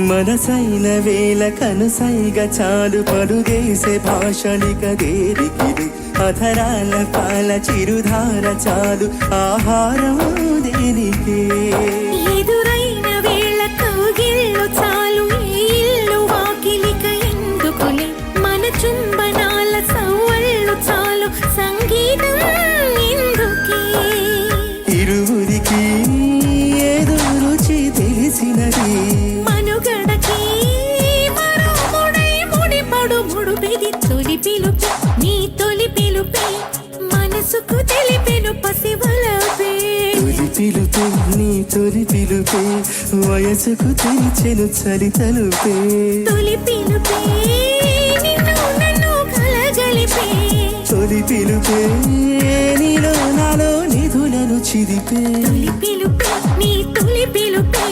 మనసైన వేళ కనుసైగ చాలు పలుగేసే భాషలిక దేరికిలు అధరాల పాల చిరుధార చాలు ఆహారం దేనికే ఎదురైన వేళ కౌగిళ్ళు చాలు ఇల్లు వాకిలిక ఎందుకులే మన చుంబనాల సవ్వళ్ళు చాలు సంగీతం ఎందుకే ఇరువురికి ఏదో రుచి తెలిసినది మనుగడకి మరో ముడై ముడిపడు ముడుపిది తొలి పిలుపు నీ తొలి పిలుపే మనసుకు తెలిపెను పసివలపే తొలి పిలుపే నీ తొలి పిలుపే వయసుకు తెరిచెను చలి తలుపే తొలి పిలుపే నిన్ను నన్ను కలగలిపే తొలి పిలుపే నీలో నాలో నిధులను చిదిపే తొలి పిలుపే నీ తొలి పిలుపే